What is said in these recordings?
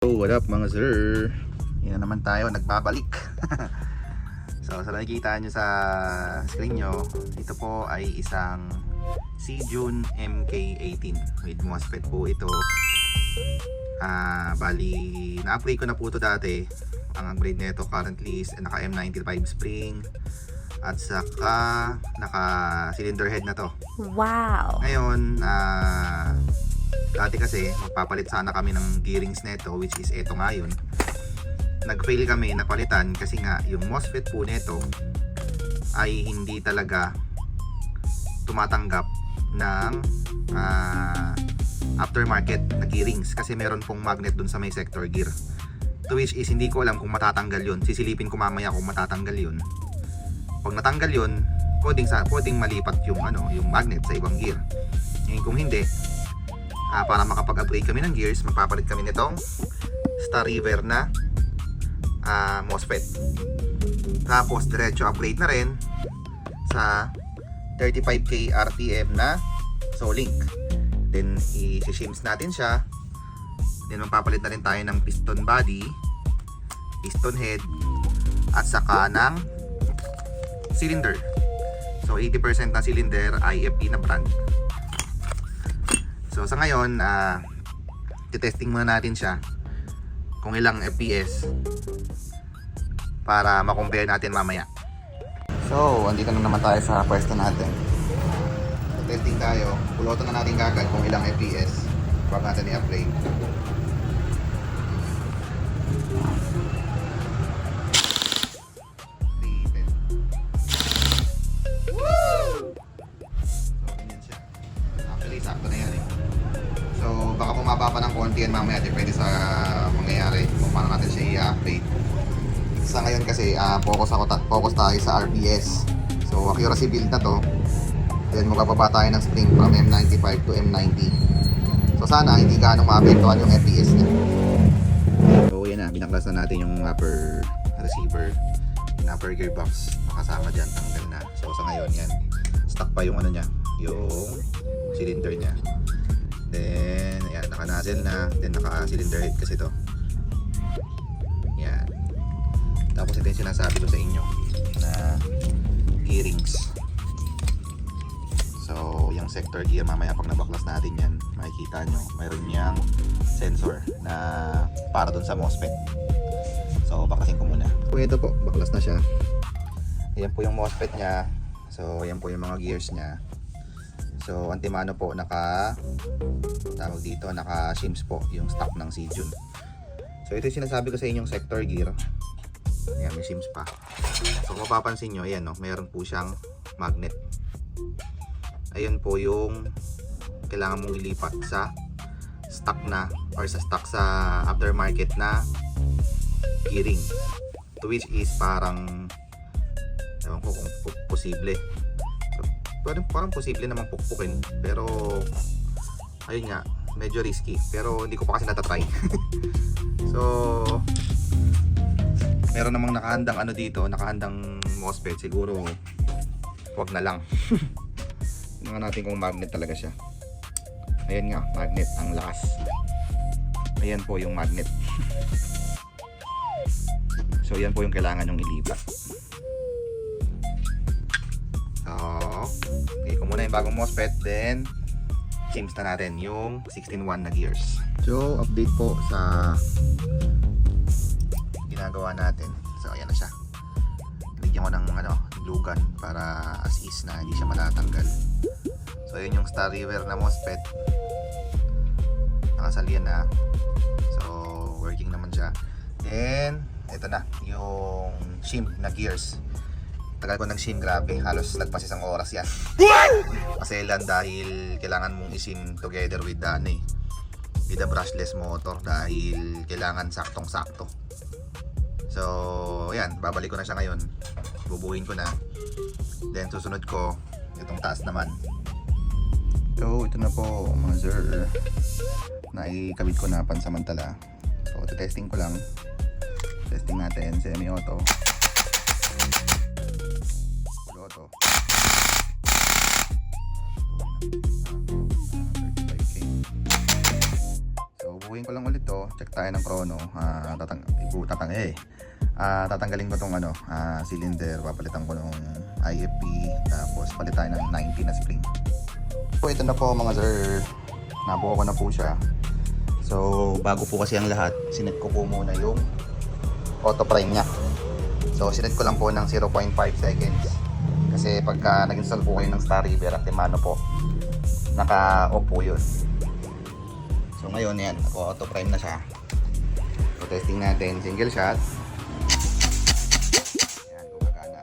So what up mga sir, yan na naman tayo, nagbabalik. So sa nakikita nyo sa screen nyo, ito po ay isang Seajun MK18 with MOSFET po ito. Bali na-upgrade ko na po ito dati. Ang upgrade nito currently is naka M95 spring at saka naka cylinder head na to. Wow! Ngayon dati kasi magpapalit sana kami ng gearings neto, which is eto nga yun. Nag-fail kami napalitan kasi nga yung MOSFET po neto ay hindi talaga tumatanggap ng aftermarket na gearings kasi meron pong magnet dun sa may sector gear, to which is hindi ko alam kung matatanggal yun. Sisilipin ko mamaya kung matatanggal yun. Pag natanggal yun, pwedeng malipat yung yung magnet sa ibang gear. Ngayon kung hindi, para makapag-upgrade kami ng gears, magpapalit kami nitong Star River na MOSFET. Tapos diretso upgrade na rin sa 35K RTM na Solink. Then i-shims natin siya. Then magpapalit na rin tayo ng piston body, piston head, at saka ng cylinder. So 80% na cylinder IFP na brand. So sa ngayon, testing muna natin siya kung ilang FPS para ma-compare natin mamaya. So, andito na naman tayo sa pwesto natin. So, testing tayo. Pulutan na natin kagad kung ilang FPS bago natin i-upgrade. Sakto na yan eh. So baka bumaba pa ng konti yan mamaya, depende sa mangyayari kung paano natin siya i-update. Sa ngayon kasi focus tayo sa RPS. So accuracy build na to. Then magbababa tayo ng spring from M95 to M90. So sana hindi gaano maapektuhan yung FPS niya. So yan na, binaklas na natin yung upper receiver, yung upper gearbox. Nakasama dyan, tanggal na. So sa ngayon yan, stock pa yung niya, yung cylinder niya. Then ayan, naka-nozzle na, then naka-cylinder head kasi to. Yan. Tapos ito yung sinasabi ko sa inyo na gearings. So yung sector gear, mamaya pag nabaklas natin yan, makikita nyo mayroon niyang sensor na para dun sa MOSFET. So baklasin ko muna. So ito po, baklas na siya. Ayan po yung MOSFET niya. So ayan po yung mga gears niya. So antimano po, naka shims po yung stock ng Seajun. So ito yung sinasabi ko sa inyong sector gear. Ayan, may shims pa. So kung mapapansin nyo, ayan, no, mayroon po siyang magnet. Ayun po yung kailangan mong ilipat sa stock na or sa stock sa aftermarket na gearing, to which is parang ewan ko kung posible. Parang posible namang pukpukin, pero ayun nga, medyo risky, pero hindi ko pa kasi natatry. So meron namang nakahandang dito, nakahandang MOSFET, siguro wag na lang. Tingnan natin kung magnet talaga siya. Ayan nga, magnet, ang lakas. Ayan po yung magnet. So yan po yung kailangan yung ilipat. Okay, kung muna yung bagong MOSFET, then shims na natin yung 16-1 na gears. So update po sa ginagawa natin. So ayan na siya. Bigyan ko ng lugan para as is na hindi siya matatanggal. So ayun yung Star River na MOSFET, nakasalian na. So working naman siya. Then ito na yung shim na gears. Tagal ko ng sim, grabe, halos lagpas isang oras yan. Kasi lang dahil kailangan mong isim together with the brushless motor dahil kailangan saktong-sakto. So ayan, babalik ko na siya ngayon, bubuhin ko na, then susunod ko itong taas naman. So ito na po mga sir, naikabit ko na pansamantala. So testing ko lang, testing natin semi-auto. So buuin ko lang ulit to, check tayo ng chrono. Tatanggalin ko tong cylinder, papalitan ko ng IFP, tapos palit tayo ng 90 na spring. So ito na po mga sir, nabuo ko na po siya. So bago po kasi ang lahat, sinet ko po muna yung auto prime nya. So sinet ko lang po ng 0.5 seconds. Kasi pagka nag-install po kayo ng Star River at Timano po, naka-off po yun. So ngayon yan, auto prime na siya. So testing natin, single shot. Yan, gumagana.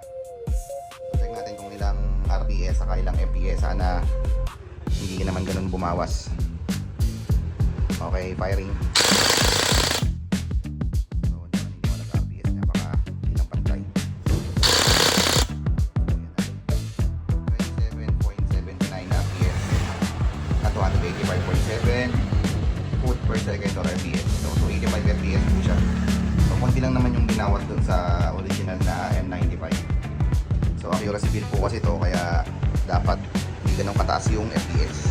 So check natin kung ilang RPS saka ilang FPS. Sana hindi naman ganun bumawas. Okay, firing. So hindi naman nag-RPS niya, baka hindi lang pantay. 27.79 RPS at 285.7 foot per second or FPS. So 285 FPS po siya. So konti lang naman yung binawas dun sa original na M95. So accuracy build po kasi ito, kaya dapat hindi ganun kataas yung FPS.